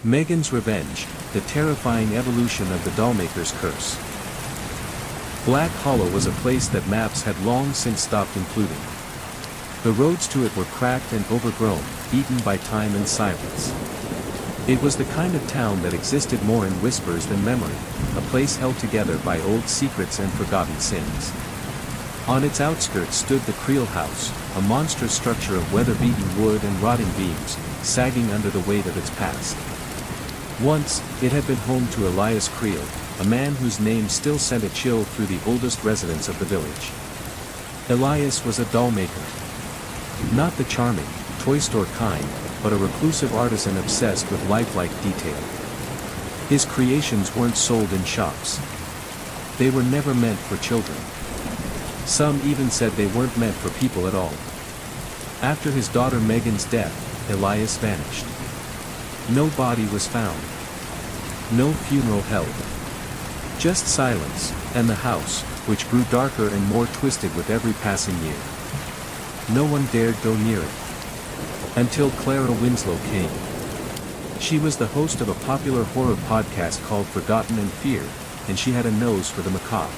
Megan's Revenge, the terrifying evolution of the Dollmaker's curse. Black Hollow was a place that maps had long since stopped including. The roads to it were cracked and overgrown, eaten by time and silence. It was the kind of town that existed more in whispers than memory, a place held together by old secrets and forgotten sins. On its outskirts stood the Creel House, a monstrous structure of weather-beaten wood and rotting beams, sagging under the weight of its past. Once, it had been home to Elias Creel, a man whose name still sent a chill through the oldest residents of the village. Elias was a dollmaker. Not the charming, toy store kind, but a reclusive artisan obsessed with lifelike detail. His creations weren't sold in shops. They were never meant for children. Some even said they weren't meant for people at all. After his daughter Megan's death, Elias vanished. No body was found. No funeral held. Just silence, and the house, which grew darker and more twisted with every passing year. No one dared go near it. Until Clara Winslow came. She was the host of a popular horror podcast called Forgotten and Feared, and she had a nose for the macabre.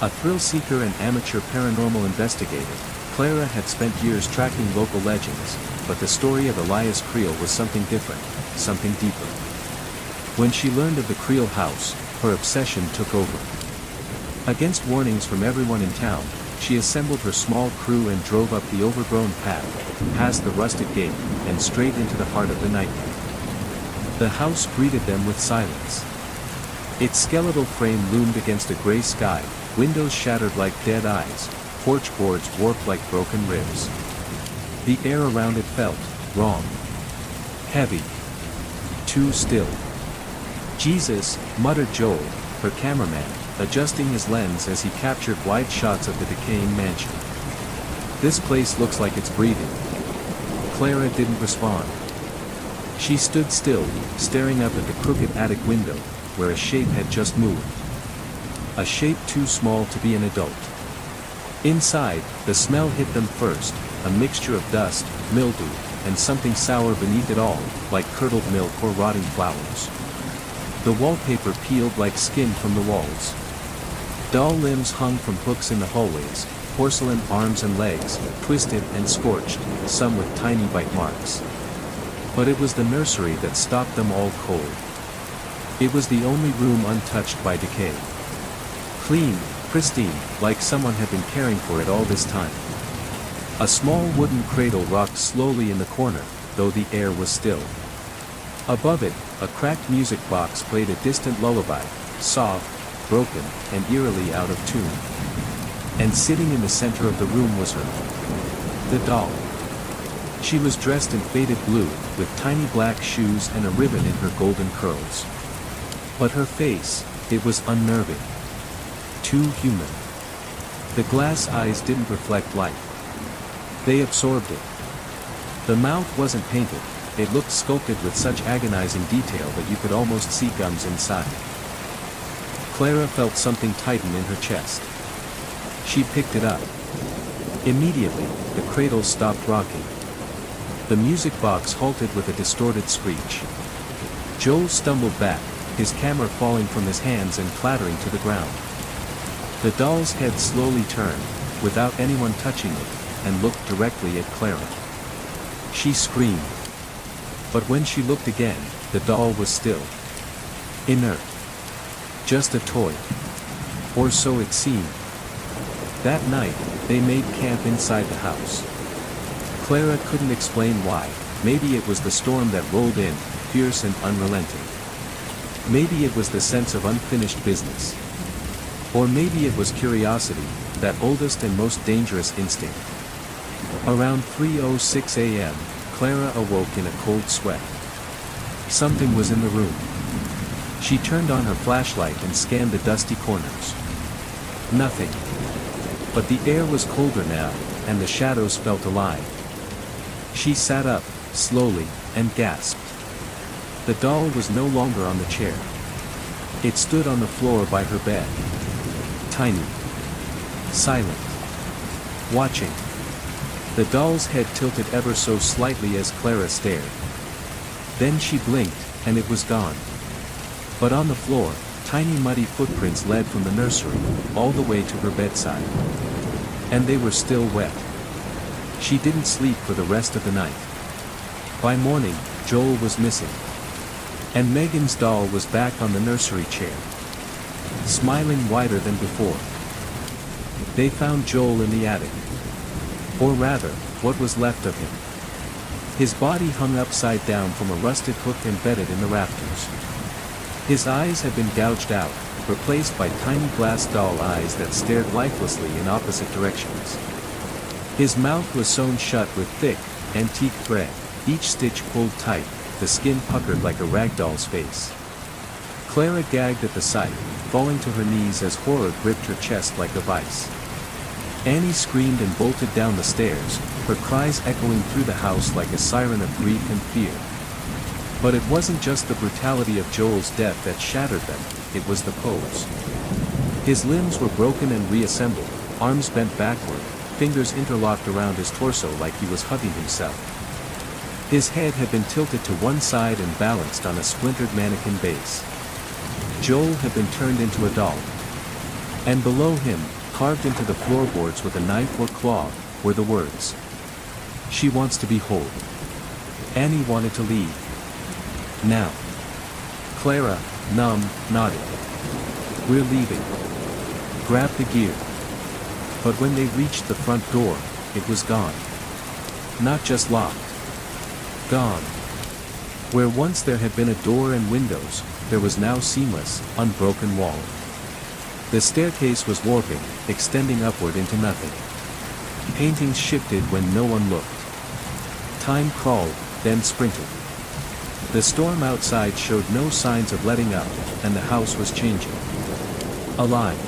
A thrill-seeker and amateur paranormal investigator, Clara had spent years tracking local legends, but the story of Elias Creel was something different, something deeper. When she learned of the Creel house, her obsession took over. Against warnings from everyone in town, she assembled her small crew and drove up the overgrown path, past the rusted gate, and straight into the heart of the nightmare. The house greeted them with silence. Its skeletal frame loomed against a gray sky, windows shattered like dead eyes, porch boards warped like broken ribs. The air around it felt wrong. Heavy. Too still. Jesus, muttered Joel, her cameraman, adjusting his lens as he captured wide shots of the decaying mansion. This place looks like it's breathing. Clara didn't respond. She stood still, staring up at the crooked attic window, where a shape had just moved. A shape too small to be an adult. Inside, the smell hit them first, a mixture of dust, mildew, and something sour beneath it all, like curdled milk or rotting flowers. The wallpaper peeled like skin from the walls. Doll limbs hung from hooks in the hallways, porcelain arms and legs, twisted and scorched, some with tiny bite marks. But it was the nursery that stopped them all cold. It was the only room untouched by decay. Clean, pristine, like someone had been caring for it all this time. A small wooden cradle rocked slowly in the corner, though the air was still. Above it, a cracked music box played a distant lullaby, soft, broken, and eerily out of tune. And sitting in the center of the room was her. The doll. She was dressed in faded blue, with tiny black shoes and a ribbon in her golden curls. But her face, it was unnerving. Too human. The glass eyes didn't reflect light. They absorbed it. The mouth wasn't painted, it looked sculpted with such agonizing detail that you could almost see gums inside. Clara felt something tighten in her chest. She picked it up. Immediately, the cradle stopped rocking. The music box halted with a distorted screech. Joel stumbled back, his camera falling from his hands and clattering to the ground. The doll's head slowly turned, without anyone touching it, and looked directly at Clara. She screamed. But when she looked again, the doll was still. Inert. Just a toy. Or so it seemed. That night, they made camp inside the house. Clara couldn't explain why. Maybe it was the storm that rolled in, fierce and unrelenting. Maybe it was the sense of unfinished business. Or maybe it was curiosity, that oldest and most dangerous instinct. Around 3:06 a.m., Clara awoke in a cold sweat. Something was in the room. She turned on her flashlight and scanned the dusty corners. Nothing. But the air was colder now, and the shadows felt alive. She sat up, slowly, and gasped. The doll was no longer on the chair. It stood on the floor by her bed. Tiny. Silent. Watching. The doll's head tilted ever so slightly as Clara stared. Then she blinked, and it was gone. But on the floor, tiny muddy footprints led from the nursery, all the way to her bedside. And they were still wet. She didn't sleep for the rest of the night. By morning, Joel was missing. And Megan's doll was back on the nursery chair, smiling wider than before. They found Joel in the attic. Or rather, what was left of him. His body hung upside down from a rusted hook embedded in the rafters. His eyes had been gouged out, replaced by tiny glass doll eyes that stared lifelessly in opposite directions. His mouth was sewn shut with thick, antique thread, each stitch pulled tight, the skin puckered like a rag doll's face. Clara gagged at the sight, falling to her knees as horror gripped her chest like a vice. Annie screamed and bolted down the stairs, her cries echoing through the house like a siren of grief and fear. But it wasn't just the brutality of Joel's death that shattered them, it was the pose. His limbs were broken and reassembled, arms bent backward, fingers interlocked around his torso like he was hugging himself. His head had been tilted to one side and balanced on a splintered mannequin base. Joel had been turned into a doll. And below him, carved into the floorboards with a knife or claw, were the words, "She wants to be whole." Annie wanted to leave. Now. Clara, numb, nodded. "We're leaving. Grab the gear." But when they reached the front door, it was gone. Not just locked. Gone. Where once there had been a door and windows, there was now seamless, unbroken wall. The staircase was warping, extending upward into nothing. Paintings shifted when no one looked. Time crawled, then sprinted. The storm outside showed no signs of letting up, and the house was changing. Alive.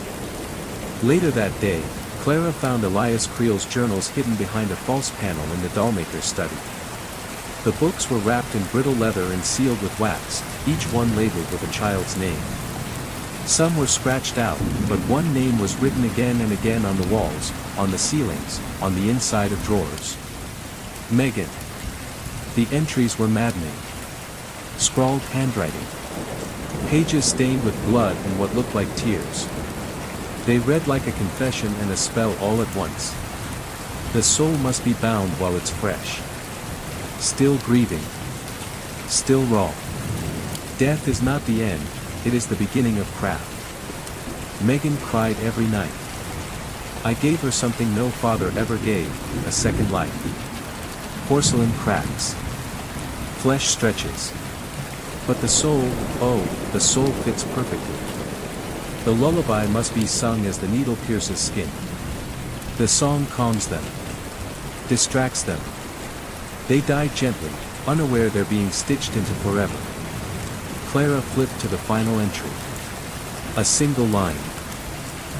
Later that day, Clara found Elias Creel's journals hidden behind a false panel in the Dollmaker's study. The books were wrapped in brittle leather and sealed with wax, each one labeled with a child's name. Some were scratched out, but one name was written again and again on the walls, on the ceilings, on the inside of drawers. Megan. The entries were maddening. Scrawled handwriting. Pages stained with blood and what looked like tears. They read like a confession and a spell all at once. The soul must be bound while it's fresh. Still grieving. Still raw. Death is not the end, it is the beginning of craft. Megan cried every night. I gave her something no father ever gave, a second life. Porcelain cracks. Flesh stretches. But the soul, oh, the soul fits perfectly. The lullaby must be sung as the needle pierces skin. The song calms them. Distracts them. They die gently, unaware they're being stitched into forever. Clara flipped to the final entry. A single line.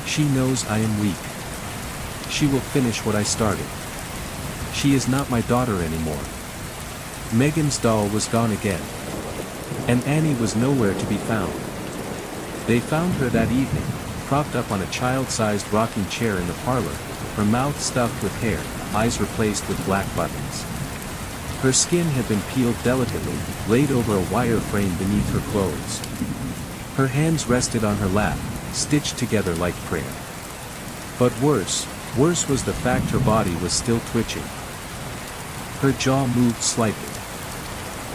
She knows I am weak. She will finish what I started. She is not my daughter anymore. Megan's doll was gone again. And Annie was nowhere to be found. They found her that evening, propped up on a child-sized rocking chair in the parlor, her mouth stuffed with hair, eyes replaced with black buttons. Her skin had been peeled delicately, laid over a wire frame beneath her clothes. Her hands rested on her lap, stitched together like prayer. But worse was the fact her body was still twitching. Her jaw moved slightly.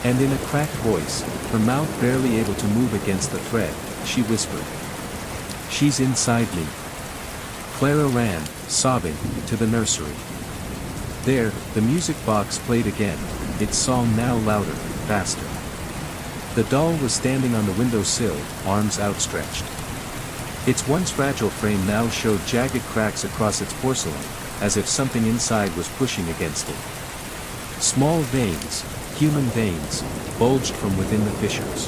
And in a cracked voice, her mouth barely able to move against the thread, she whispered, "She's inside me." Clara ran, sobbing, to the nursery. There, the music box played again, its song now louder, faster. The doll was standing on the windowsill, arms outstretched. Its once fragile frame now showed jagged cracks across its porcelain, as if something inside was pushing against it. Small veins, human veins, bulged from within the fissures.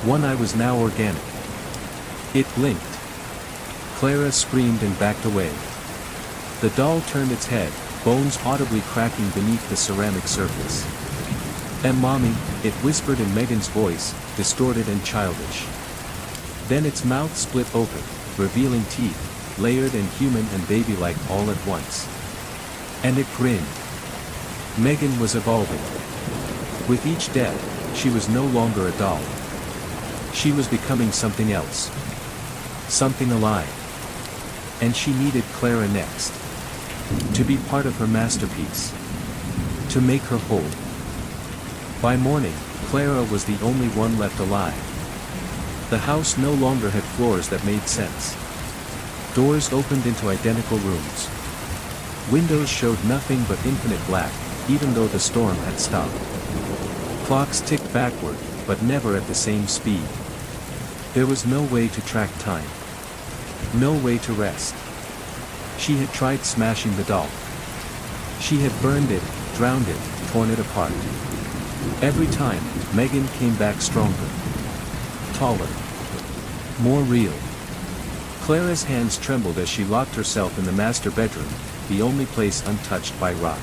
One eye was now organic. It blinked. Clara screamed and backed away. The doll turned its head, bones audibly cracking beneath the ceramic surface. Mommy," it whispered in Megan's voice, distorted and childish. Then its mouth split open, revealing teeth, layered and human and baby-like all at once. And it grinned. Megan was evolving. With each death, she was no longer a doll. She was becoming something else. Something alive. And she needed Clara next. To be part of her masterpiece. To make her whole. By morning, Clara was the only one left alive. The house no longer had floors that made sense. Doors opened into identical rooms. Windows showed nothing but infinite black, even though the storm had stopped. Clocks ticked backward, but never at the same speed. There was no way to track time. No way to rest. She had tried smashing the doll. She had burned it, drowned it, torn it apart. Every time, Megan came back stronger. Taller. More real. Clara's hands trembled as she locked herself in the master bedroom, the only place untouched by rot.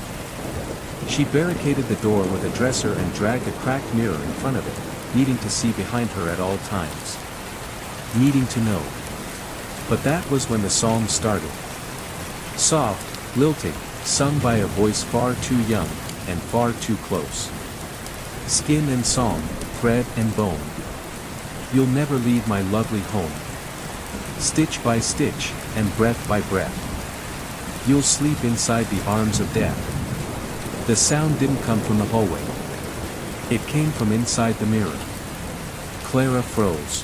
She barricaded the door with a dresser and dragged a cracked mirror in front of it, needing to see behind her at all times. Needing to know. But that was when the song started. Soft, lilting, sung by a voice far too young, and far too close. Skin and song, thread and bone. You'll never leave my lovely home. Stitch by stitch, and breath by breath. You'll sleep inside the arms of death. The sound didn't come from the hallway. It came from inside the mirror. Clara froze.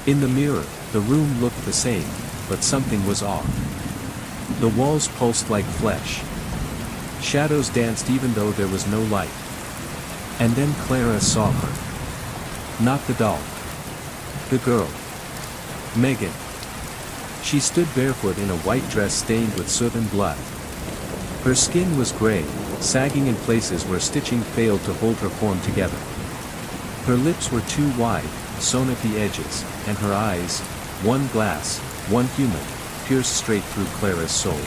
In the mirror, the room looked the same, but something was off. The walls pulsed like flesh. Shadows danced even though there was no light. And then Clara saw her. Not the doll. The girl. Megan. She stood barefoot in a white dress stained with soot and blood. Her skin was gray, sagging in places where stitching failed to hold her form together. Her lips were too wide, sewn at the edges, and her eyes, one glass, one human, pierced straight through Clara's soul.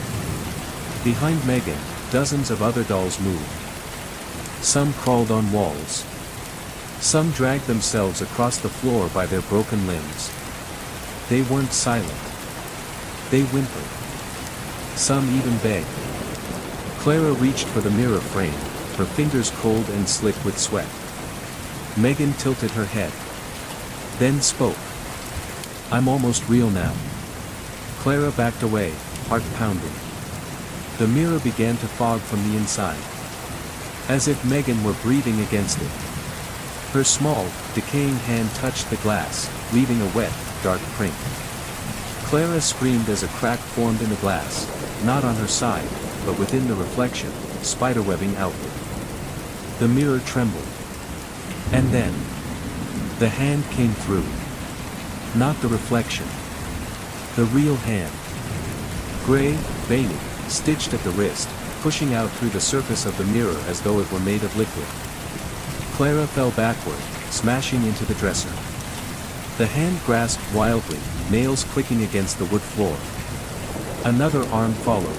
Behind Megan, dozens of other dolls moved. Some crawled on walls. Some dragged themselves across the floor by their broken limbs. They weren't silent. They whimpered. Some even begged. Clara reached for the mirror frame, her fingers cold and slick with sweat. Megan tilted her head. Then spoke. I'm almost real now. Clara backed away, heart pounding. The mirror began to fog from the inside. As if Megan were breathing against it. Her small, decaying hand touched the glass, leaving a wet, dark print. Clara screamed as a crack formed in the glass, not on her side, but within the reflection, spiderwebbing outward. The mirror trembled. And then, the hand came through. Not the reflection. The real hand. Gray, veiny, stitched at the wrist, pushing out through the surface of the mirror as though it were made of liquid. Clara fell backward, smashing into the dresser. The hand grasped wildly, nails clicking against the wood floor. Another arm followed.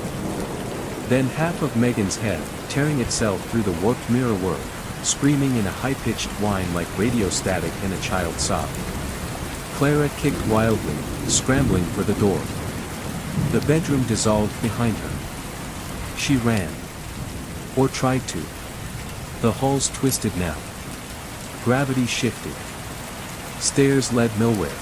Then half of Megan's head, tearing itself through the warped mirror world, screaming in a high-pitched whine like radio static in a child's sob. Clara kicked wildly, scrambling for the door. The bedroom dissolved behind her. She ran. Or tried to. The halls twisted now. Gravity shifted. Stairs led nowhere.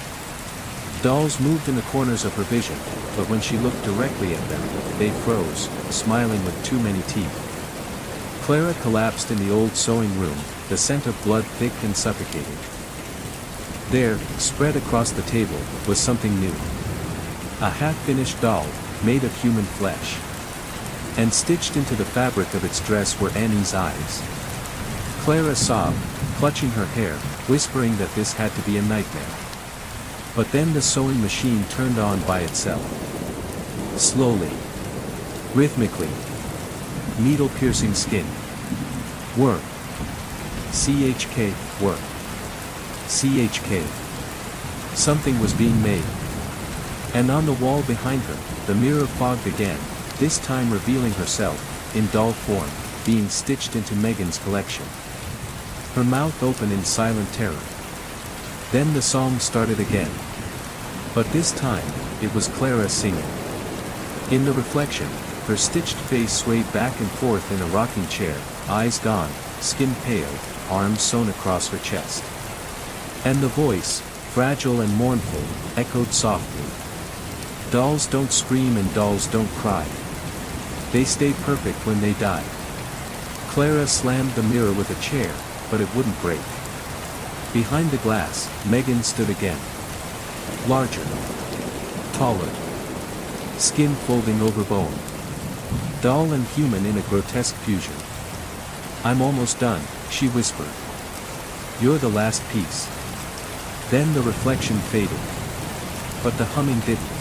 Dolls moved in the corners of her vision, but when she looked directly at them, they froze, smiling with too many teeth. Clara collapsed in the old sewing room, the scent of blood thick and suffocating. There, spread across the table, was something new. A half-finished doll, made of human flesh. And stitched into the fabric of its dress were Annie's eyes. Clara sobbed, clutching her hair, whispering that this had to be a nightmare. But then the sewing machine turned on by itself. Slowly. Rhythmically. Needle-piercing skin. Work. CHK, work. CHK. Something was being made. And on the wall behind her, the mirror fogged again, this time revealing herself, in doll form, being stitched into Megan's collection. Her mouth open in silent terror. Then the song started again. But this time, it was Clara singing. In the reflection, her stitched face swayed back and forth in a rocking chair, eyes gone, skin pale, arms sewn across her chest. And the voice, fragile and mournful, echoed softly. Dolls don't scream and dolls don't cry. They stay perfect when they die. Clara slammed the mirror with a chair, but it wouldn't break. Behind the glass, Megan stood again. Larger. Taller. Skin folding over bone. Doll and human in a grotesque fusion. "I'm almost done," she whispered. "You're the last piece." Then the reflection faded. But the humming didn't.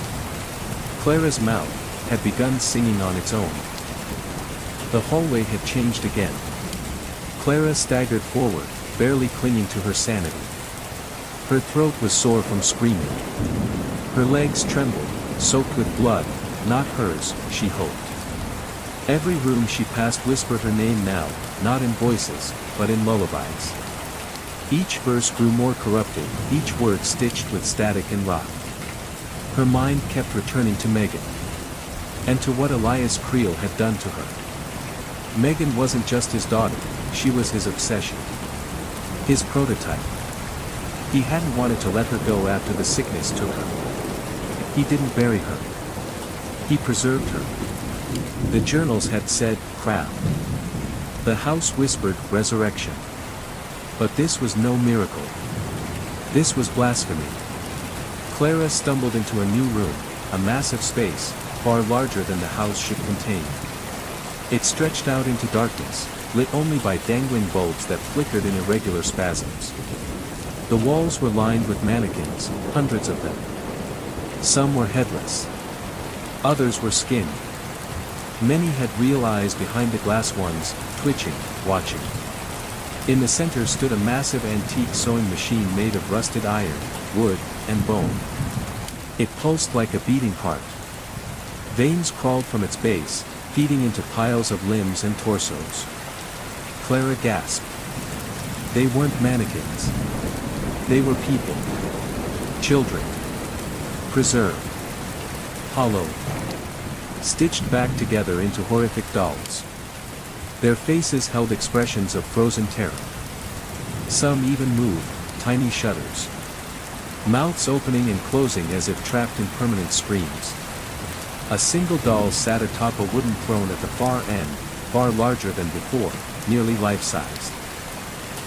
Clara's mouth had begun singing on its own. The hallway had changed again. Clara staggered forward, barely clinging to her sanity. Her throat was sore from screaming. Her legs trembled, soaked with blood, not hers, she hoped. Every room she passed whispered her name now, not in voices, but in lullabies. Each verse grew more corrupted, each word stitched with static and rot. Her mind kept returning to Megan. And to what Elias Creel had done to her. Megan wasn't just his daughter, she was his obsession. His prototype. He hadn't wanted to let her go after the sickness took her. He didn't bury her. He preserved her. The journals had said, "Crap." The house whispered, "Resurrection." But this was no miracle. This was blasphemy. Clara stumbled into a new room, a massive space, far larger than the house should contain. It stretched out into darkness, lit only by dangling bulbs that flickered in irregular spasms. The walls were lined with mannequins, hundreds of them. Some were headless. Others were skinned. Many had real eyes behind the glass ones, twitching, watching. In the center stood a massive antique sewing machine made of rusted iron, wood, and bone. It pulsed like a beating heart. Veins crawled from its base, feeding into piles of limbs and torsos. Clara gasped. They weren't mannequins. They were people. Children. Preserved. Hollow. Stitched back together into horrific dolls. Their faces held expressions of frozen terror. Some even moved, tiny shudders. Mouths opening and closing as if trapped in permanent screams. A single doll sat atop a wooden throne at the far end, far larger than before, nearly life-sized.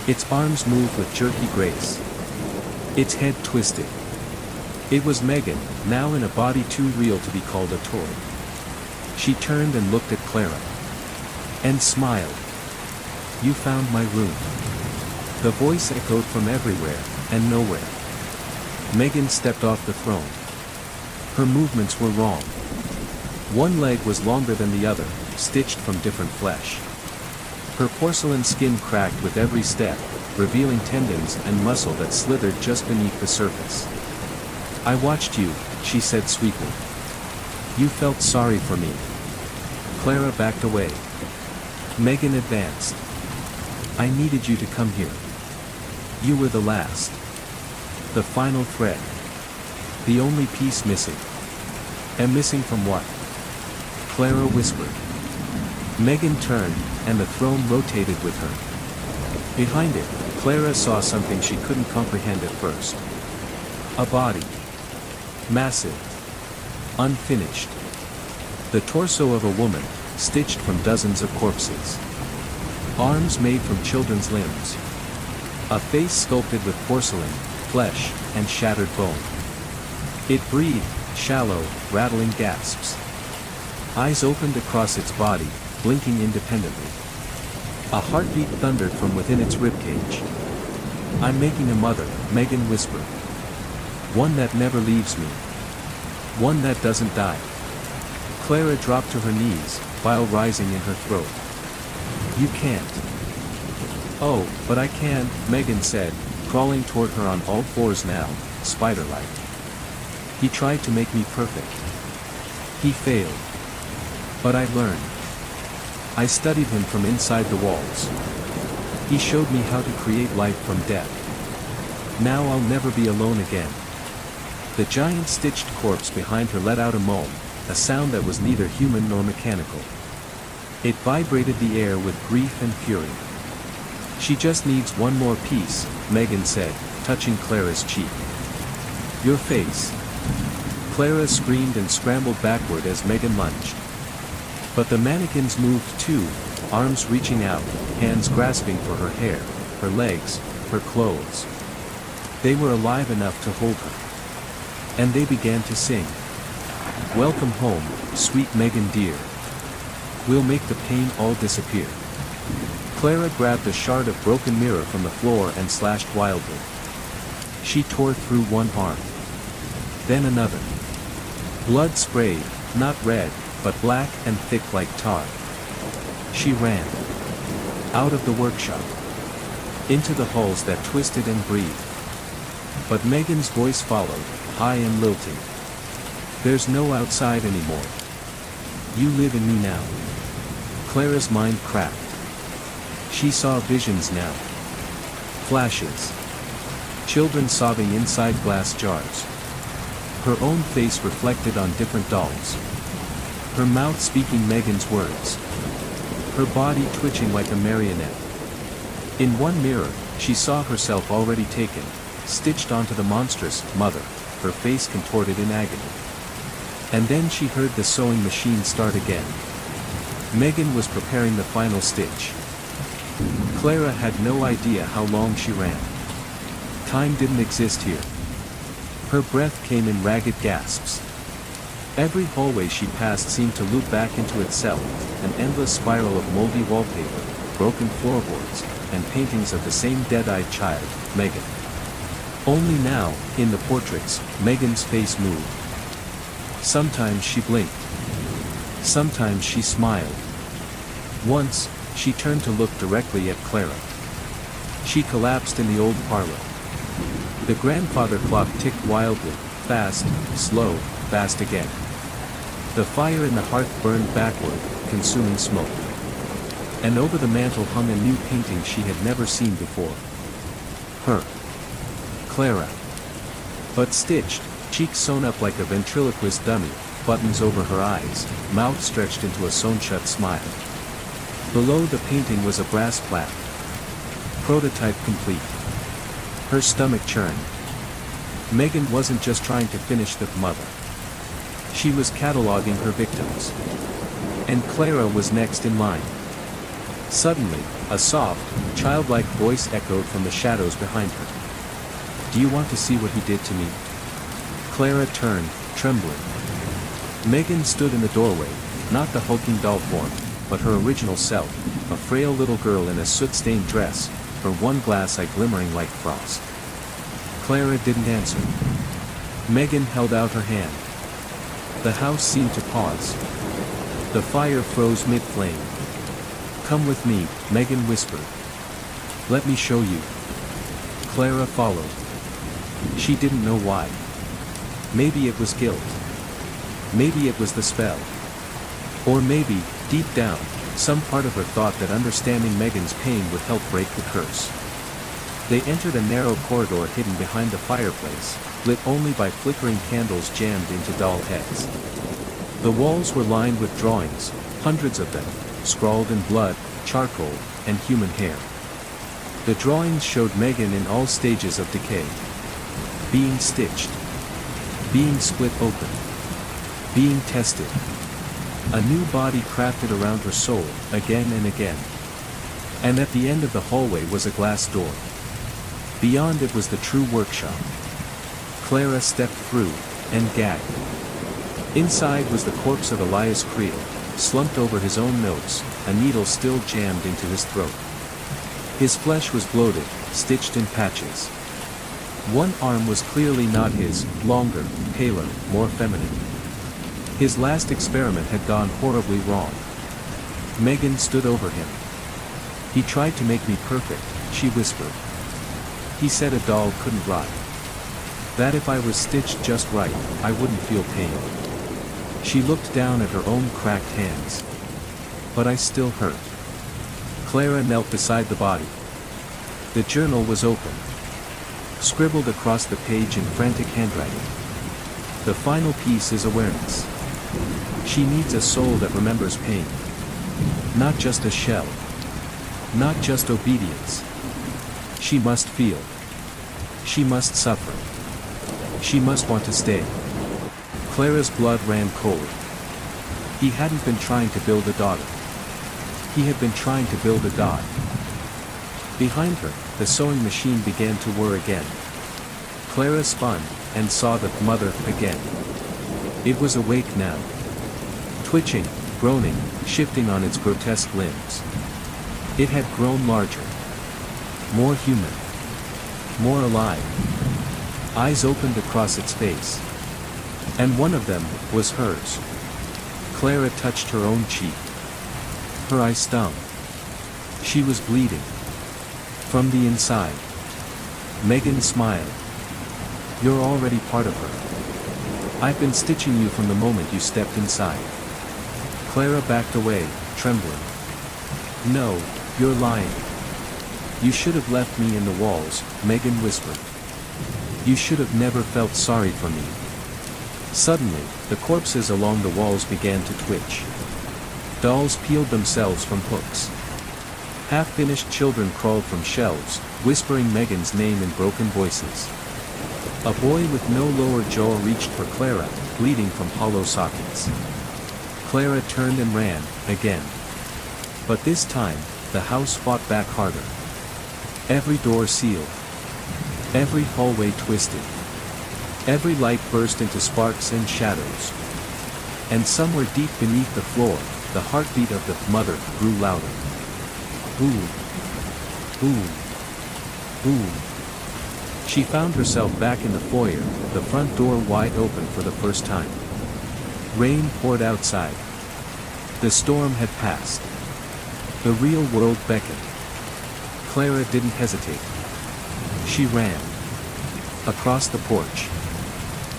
Its arms moved with jerky grace. Its head twisted. It was Megan, now in a body too real to be called a toy. She turned and looked at Clara. And smiled. "You found my room." The voice echoed from everywhere, and nowhere. Megan stepped off the throne. Her movements were wrong. One leg was longer than the other, stitched from different flesh. Her porcelain skin cracked with every step, revealing tendons and muscle that slithered just beneath the surface. "I watched you," she said sweetly. "You felt sorry for me." Clara backed away. Megan advanced. "I needed you to come here. You were the last. The final thread. The only piece missing." "And missing from what?" Clara whispered. Megan turned, and the throne rotated with her. Behind it, Clara saw something she couldn't comprehend at first. A body. Massive. Unfinished. The torso of a woman, stitched from dozens of corpses. Arms made from children's limbs. A face sculpted with porcelain, flesh, and shattered bone. It breathed, shallow, rattling gasps. Eyes opened across its body, blinking independently. A heartbeat thundered from within its ribcage. "I'm making a mother," Megan whispered. "One that never leaves me. One that doesn't die." Clara dropped to her knees, bile rising in her throat. "You can't." "Oh, but I can," Megan said, crawling toward her on all fours now, spider-like. "He tried to make me perfect. He failed. But I learned. I studied him from inside the walls. He showed me how to create life from death. Now I'll never be alone again." The giant stitched corpse behind her let out a moan, a sound that was neither human nor mechanical. It vibrated the air with grief and fury. She just needs one more piece, Megan said, touching Clara's cheek. Your face. Clara screamed and scrambled backward as Megan lunged. But the mannequins moved too, arms reaching out, hands grasping for her hair, her legs, her clothes. They were alive enough to hold her. And they began to sing. Welcome home, sweet Megan dear. We'll make the pain all disappear. Clara grabbed a shard of broken mirror from the floor and slashed wildly. She tore through one arm. Then another. Blood sprayed, not red, but black and thick like tar. She ran. Out of the workshop. Into the halls that twisted and breathed. But Megan's voice followed, high and lilting. There's no outside anymore. You live in me now. Clara's mind cracked. She saw visions now. Flashes. Children sobbing inside glass jars. Her own face reflected on different dolls. Her mouth speaking Megan's words. Her body twitching like a marionette. In one mirror, she saw herself already taken, stitched onto the monstrous mother, her face contorted in agony. And then she heard the sewing machine start again. Megan was preparing the final stitch. Clara had no idea how long she ran. Time didn't exist here. Her breath came in ragged gasps. Every hallway she passed seemed to loop back into itself, an endless spiral of moldy wallpaper, broken floorboards, and paintings of the same dead-eyed child, Megan. Only now, in the portraits, Megan's face moved. Sometimes she blinked. Sometimes she smiled. Once, she turned to look directly at Clara. She collapsed in the old parlor. The grandfather clock ticked wildly, fast, slow, fast again. The fire in the hearth burned backward, consuming smoke. And over the mantel hung a new painting she had never seen before. Her. Clara. But stitched, cheeks sewn up like a ventriloquist dummy, buttons over her eyes, mouth stretched into a sewn-shut smile. Below the painting was a brass plaque. Prototype complete. Her stomach churned. Megan wasn't just trying to finish the mother. She was cataloging her victims. And Clara was next in line. Suddenly, a soft, childlike voice echoed from the shadows behind her. Do you want to see what he did to me? Clara turned, trembling. Megan stood in the doorway, not the hulking doll form, but her original self, a frail little girl in a soot-stained dress, her one glass eye glimmering like frost. Clara didn't answer. Megan held out her hand. The house seemed to pause. The fire froze mid-flame. Come with me, Megan whispered. Let me show you. Clara followed. She didn't know why. Maybe it was guilt. Maybe it was the spell. Or maybe, deep down, some part of her thought that understanding Megan's pain would help break the curse. They entered a narrow corridor hidden behind the fireplace, lit only by flickering candles jammed into doll heads. The walls were lined with drawings, hundreds of them, scrawled in blood, charcoal, and human hair. The drawings showed Megan in all stages of decay. Being stitched. Being split open. Being tested. A new body crafted around her soul, again and again. And at the end of the hallway was a glass door. Beyond it was the true workshop. Clara stepped through, and gagged. Inside was the corpse of Elias Creel, slumped over his own notes, a needle still jammed into his throat. His flesh was bloated, stitched in patches. One arm was clearly not his, longer, paler, more feminine. His last experiment had gone horribly wrong. Megan stood over him. He tried to make me perfect, she whispered. He said a doll couldn't rot. That if I was stitched just right, I wouldn't feel pain. She looked down at her own cracked hands. But I still hurt. Clara knelt beside the body. The journal was open. Scribbled across the page in frantic handwriting. The final piece is awareness. She needs a soul that remembers pain. Not just a shell. Not just obedience. She must feel. She must suffer. She must want to stay. Clara's blood ran cold. He hadn't been trying to build a daughter. He had been trying to build a god. Behind her, the sewing machine began to whir again. Clara spun, and saw the mother again. It was awake now. Twitching, groaning, shifting on its grotesque limbs. It had grown larger. More human. More alive. Eyes opened across its face. And one of them was hers. Clara touched her own cheek. Her eye stung. She was bleeding. From the inside. Megan smiled. You're already part of her. I've been stitching you from the moment you stepped inside. Clara backed away, trembling. No, you're lying. You should have left me in the walls, Megan whispered. You should have never felt sorry for me. Suddenly, the corpses along the walls began to twitch. Dolls peeled themselves from hooks. Half-finished children crawled from shelves, whispering Megan's name in broken voices. A boy with no lower jaw reached for Clara, bleeding from hollow sockets. Clara turned and ran, again. But this time, the house fought back harder. Every door sealed. Every hallway twisted. Every light burst into sparks and shadows. And somewhere deep beneath the floor, the heartbeat of the mother grew louder. Boom. Boom. Boom. She found herself back in the foyer, the front door wide open for the first time. Rain poured outside. The storm had passed. The real world beckoned. Clara didn't hesitate. She ran. Across the porch.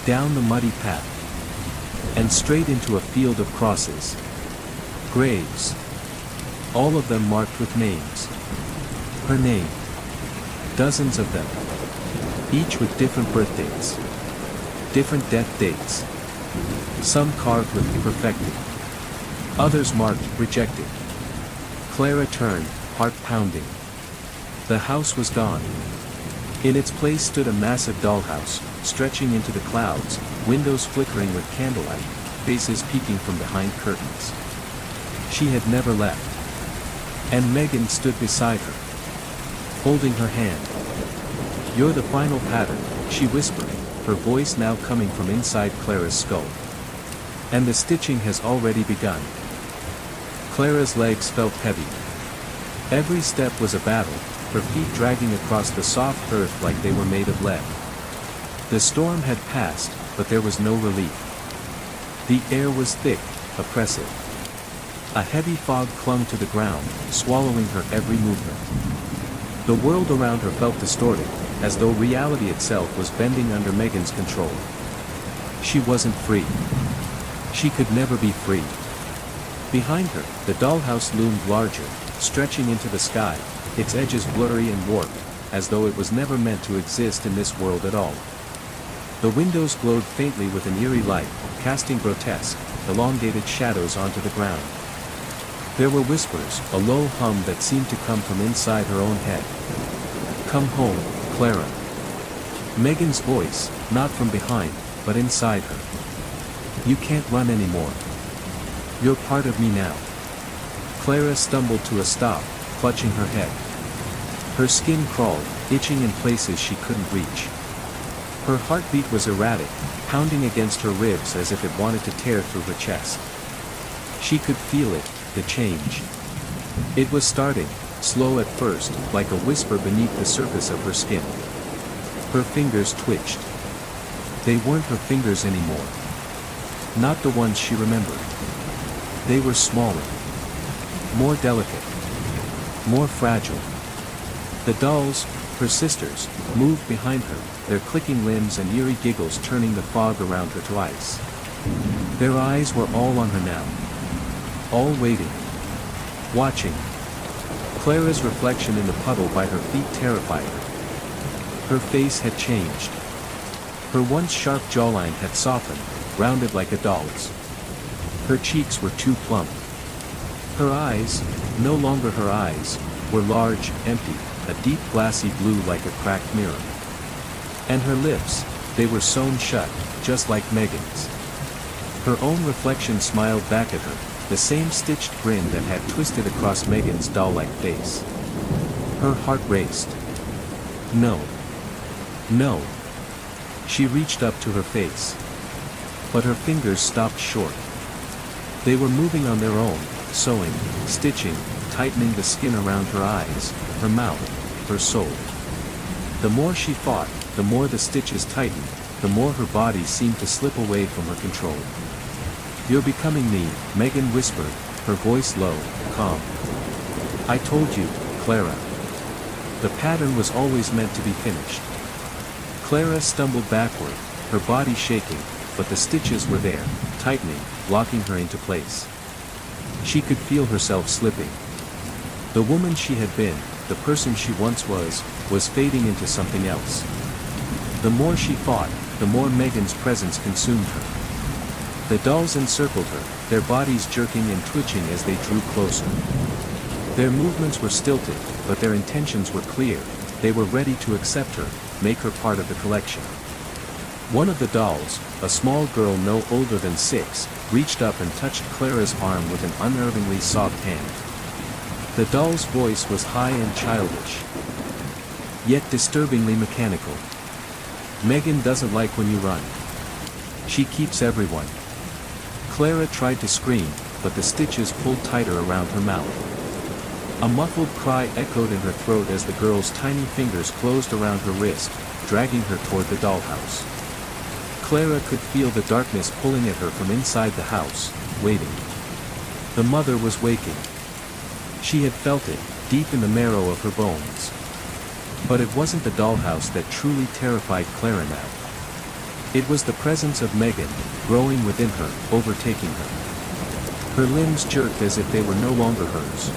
Down the muddy path. And straight into a field of crosses. Graves. All of them marked with names. Her name. Dozens of them. Each with different birth dates. Different death dates. Some carved with perfected. Others marked rejected. Clara turned, heart pounding. The house was gone. In its place stood a massive dollhouse, stretching into the clouds, windows flickering with candlelight, faces peeking from behind curtains. She had never left. And Megan stood beside her, holding her hand. You're the final pattern, she whispered, her voice now coming from inside Clara's skull. And the stitching has already begun. Clara's legs felt heavy. Every step was a battle, her feet dragging across the soft earth like they were made of lead. The storm had passed, but there was no relief. The air was thick, oppressive. A heavy fog clung to the ground, swallowing her every movement. The world around her felt distorted, as though reality itself was bending under Megan's control. She wasn't free. She could never be free. Behind her, the dollhouse loomed larger, stretching into the sky, its edges blurry and warped, as though it was never meant to exist in this world at all. The windows glowed faintly with an eerie light, casting grotesque, elongated shadows onto the ground. There were whispers, a low hum that seemed to come from inside her own head. Come home, Clara. Megan's voice, not from behind, but inside her. You can't run anymore. You're part of me now. Clara stumbled to a stop, clutching her head. Her skin crawled, itching in places she couldn't reach. Her heartbeat was erratic, pounding against her ribs as if it wanted to tear through her chest. She could feel it, the change. It was starting, slow at first, like a whisper beneath the surface of her skin. Her fingers twitched. They weren't her fingers anymore. Not the ones she remembered. They were smaller. More delicate. More fragile. The dolls, her sisters, moved behind her, their clicking limbs and eerie giggles turning the fog around her to ice. Their eyes were all on her now. All waiting. Watching. Clara's reflection in the puddle by her feet terrified her. Her face had changed. Her once sharp jawline had softened, rounded like a doll's. Her cheeks were too plump. Her eyes, no longer her eyes, were large, empty, a deep glassy blue like a cracked mirror. And her lips, they were sewn shut, just like Megan's. Her own reflection smiled back at her, the same stitched grin that had twisted across Megan's doll-like face. Her heart raced. No. No. She reached up to her face. But her fingers stopped short. They were moving on their own, sewing, stitching, tightening the skin around her eyes, her mouth, her soul. The more she fought, the more the stitches tightened, the more her body seemed to slip away from her control. "You're becoming me," Megan whispered, her voice low, calm. "I told you, Clara. The pattern was always meant to be finished." Clara stumbled backward, her body shaking, but the stitches were there, tightening, locking her into place. She could feel herself slipping. The woman she had been, the person she once was fading into something else. The more she fought, the more Megan's presence consumed her. The dolls encircled her, their bodies jerking and twitching as they drew closer. Their movements were stilted, but their intentions were clear. They were ready to accept her, make her part of the collection. One of the dolls, a small girl no older than 6, reached up and touched Clara's arm with an unnervingly soft hand. The doll's voice was high and childish, yet disturbingly mechanical. "Megan doesn't like when you run. She keeps everyone." Clara tried to scream, but the stitches pulled tighter around her mouth. A muffled cry echoed in her throat as the girl's tiny fingers closed around her wrist, dragging her toward the dollhouse. Clara could feel the darkness pulling at her from inside the house, waiting. The mother was waking. She had felt it, deep in the marrow of her bones. But it wasn't the dollhouse that truly terrified Clara now. It was the presence of Megan, growing within her, overtaking her. Her limbs jerked as if they were no longer hers.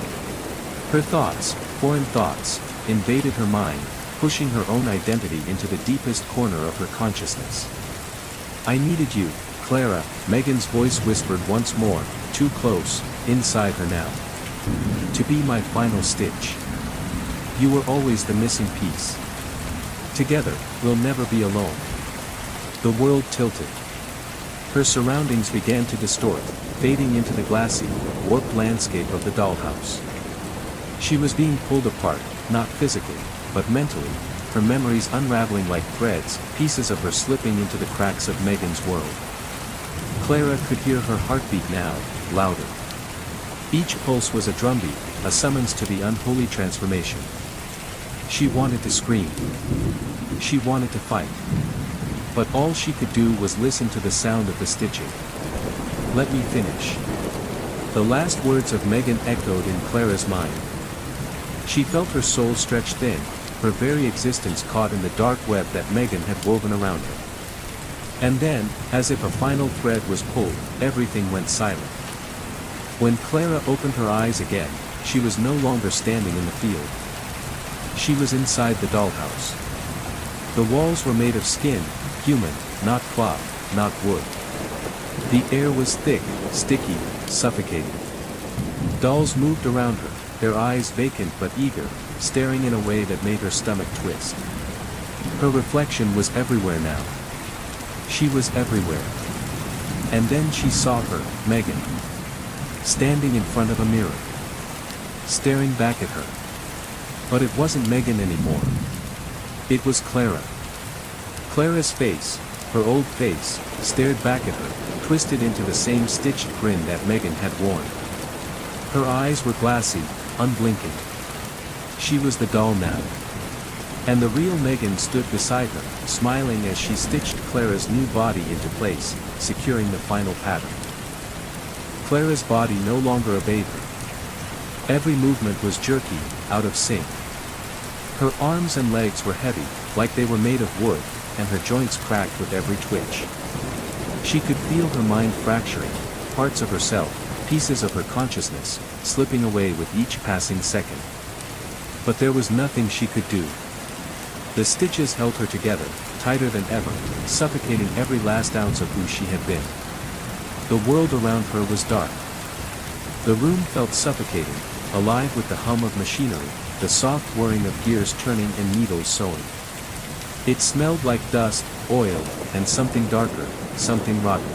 Her thoughts, foreign thoughts, invaded her mind, pushing her own identity into the deepest corner of her consciousness. "I needed you, Clara," Megan's voice whispered once more, too close, inside her now. "To be my final stitch. You were always the missing piece. Together, we'll never be alone." The world tilted. Her surroundings began to distort, fading into the glassy, warped landscape of the dollhouse. She was being pulled apart, not physically, but mentally, her memories unraveling like threads, pieces of her slipping into the cracks of Megan's world. Clara could hear her heartbeat now, louder. Each pulse was a drumbeat, a summons to the unholy transformation. She wanted to scream. She wanted to fight. But all she could do was listen to the sound of the stitching. "Let me finish." The last words of Megan echoed in Clara's mind. She felt her soul stretch thin, her very existence caught in the dark web that Megan had woven around her. And then, as if a final thread was pulled, everything went silent. When Clara opened her eyes again, she was no longer standing in the field. She was inside the dollhouse. The walls were made of skin, human, not cloth, not wood. The air was thick, sticky, suffocating. Dolls moved around her, their eyes vacant but eager, staring in a way that made her stomach twist. Her reflection was everywhere now. She was everywhere. And then she saw her, Megan, standing in front of a mirror, staring back at her. But it wasn't Megan anymore. It was Clara. Clara's face, her old face, stared back at her, twisted into the same stitched grin that Megan had worn. Her eyes were glassy, unblinking. She was the doll now. And the real Megan stood beside her, smiling as she stitched Clara's new body into place, securing the final pattern. Clara's body no longer obeyed her. Every movement was jerky, out of sync. Her arms and legs were heavy, like they were made of wood, and her joints cracked with every twitch. She could feel her mind fracturing, parts of herself, pieces of her consciousness, slipping away with each passing second. But there was nothing she could do. The stitches held her together, tighter than ever, suffocating every last ounce of who she had been. The world around her was dark. The room felt suffocating, alive with the hum of machinery, the soft whirring of gears turning and needles sewing. It smelled like dust, oil, and something darker, something rotten.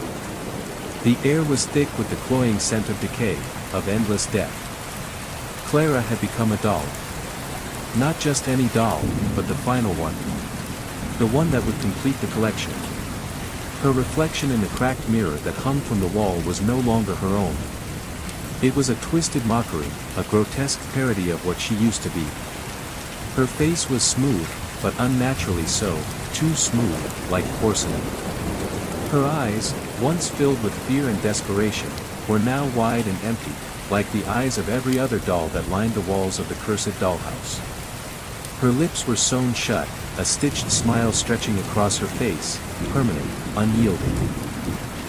The air was thick with the cloying scent of decay, of endless death. Clara had become a doll. Not just any doll, but the final one. The one that would complete the collection. Her reflection in the cracked mirror that hung from the wall was no longer her own. It was a twisted mockery, a grotesque parody of what she used to be. Her face was smooth, but unnaturally so, too smooth, like porcelain. Her eyes, once filled with fear and desperation, were now wide and empty, like the eyes of every other doll that lined the walls of the cursed dollhouse. Her lips were sewn shut, a stitched smile stretching across her face, permanent, unyielding.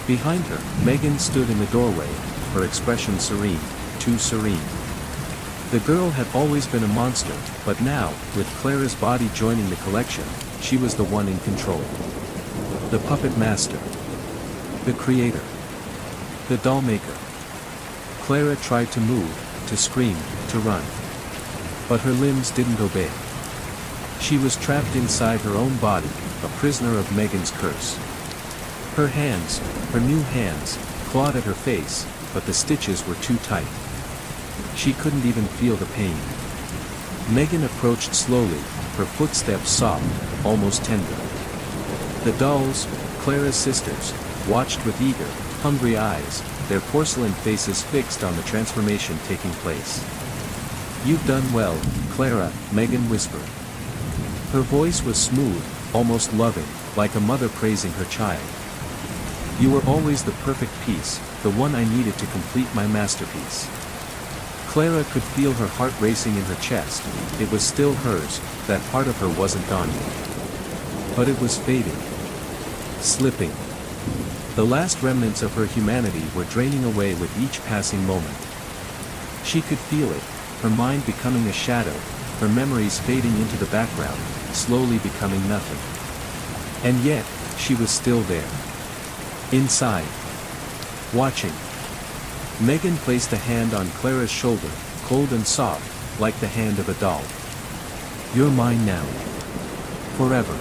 Behind her, Megan stood in the doorway, her expression serene, too serene. The girl had always been a monster, but now, with Clara's body joining the collection, she was the one in control. The puppet master. The creator. The dollmaker. Clara tried to move, to scream, to run. But her limbs didn't obey. She was trapped inside her own body, a prisoner of Megan's curse. Her hands, her new hands, clawed at her face, but the stitches were too tight. She couldn't even feel the pain. Megan approached slowly, her footsteps soft, almost tender. The dolls, Clara's sisters, watched with eager, hungry eyes, their porcelain faces fixed on the transformation taking place. "You've done well, Clara," Megan whispered. Her voice was smooth, almost loving, like a mother praising her child. "You were always the perfect piece, the one I needed to complete my masterpiece." Clara could feel her heart racing in her chest. It was still hers, that part of her wasn't gone yet. But it was fading. Slipping. The last remnants of her humanity were draining away with each passing moment. She could feel it, her mind becoming a shadow, her memories fading into the background, slowly becoming nothing. And yet, she was still there. Inside. Watching. Megan placed a hand on Clara's shoulder, cold and soft, like the hand of a doll. "You're mine now. Forever."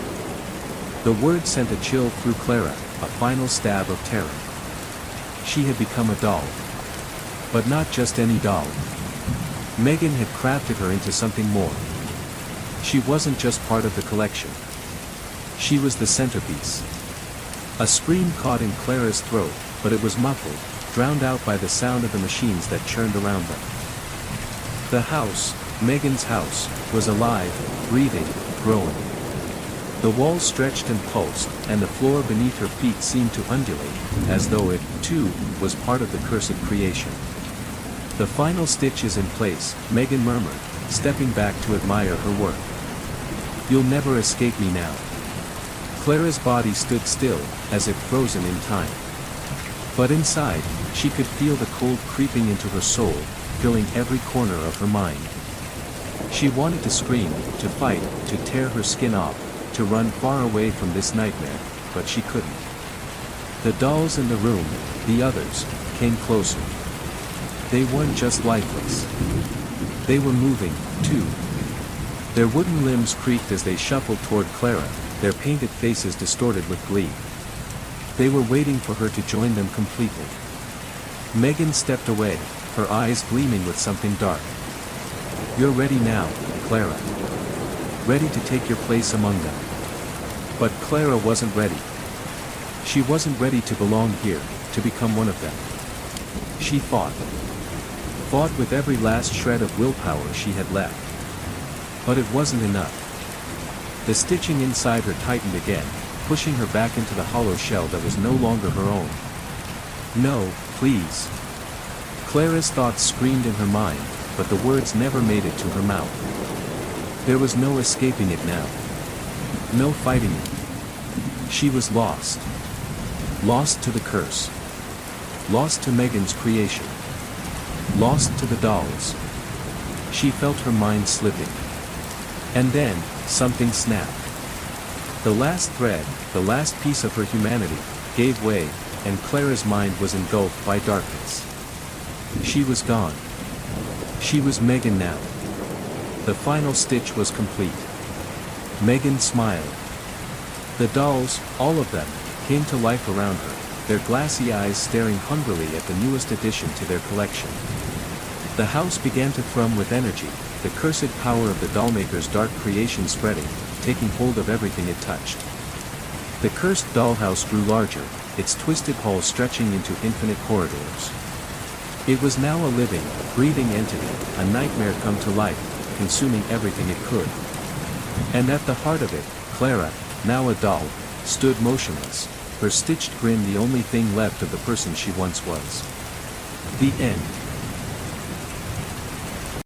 The word sent a chill through Clara, a final stab of terror. She had become a doll. But not just any doll. Megan had crafted her into something more. She wasn't just part of the collection. She was the centerpiece. A scream caught in Clara's throat, but it was muffled, drowned out by the sound of the machines that churned around them. The house, Megan's house, was alive, breathing, growing. The walls stretched and pulsed, and the floor beneath her feet seemed to undulate, as though it, too, was part of the cursed creation. "The final stitch is in place," Megan murmured, stepping back to admire her work. "You'll never escape me now." Clara's body stood still, as if frozen in time. But inside, she could feel the cold creeping into her soul, filling every corner of her mind. She wanted to scream, to fight, to tear her skin off, to run far away from this nightmare, but she couldn't. The dolls in the room, the others, came closer. They weren't just lifeless. They were moving, too. Their wooden limbs creaked as they shuffled toward Clara, their painted faces distorted with glee. They were waiting for her to join them completely. Megan stepped away, her eyes gleaming with something dark. "You're ready now, Clara. Ready to take your place among them." But Clara wasn't ready. She wasn't ready to belong here, to become one of them. She fought. Fought with every last shred of willpower she had left. But it wasn't enough. The stitching inside her tightened again, pushing her back into the hollow shell that was no longer her own. "No, please." Clara's thoughts screamed in her mind, but the words never made it to her mouth. There was no escaping it now. No fighting it. She was lost. Lost to the curse. Lost to Megan's creation. Lost to the dolls. She felt her mind slipping. And then, something snapped. The last thread, the last piece of her humanity, gave way, and Clara's mind was engulfed by darkness. She was gone. She was Megan now. The final stitch was complete. Megan smiled. The dolls, all of them, came to life around her, their glassy eyes staring hungrily at the newest addition to their collection. The house began to thrum with energy, the cursed power of the Dollmaker's dark creation spreading, taking hold of everything it touched. The cursed dollhouse grew larger, its twisted halls stretching into infinite corridors. It was now a living, breathing entity, a nightmare come to life, consuming everything it could. And at the heart of it, Clara, now a doll, stood motionless, her stitched grin the only thing left of the person she once was. The end.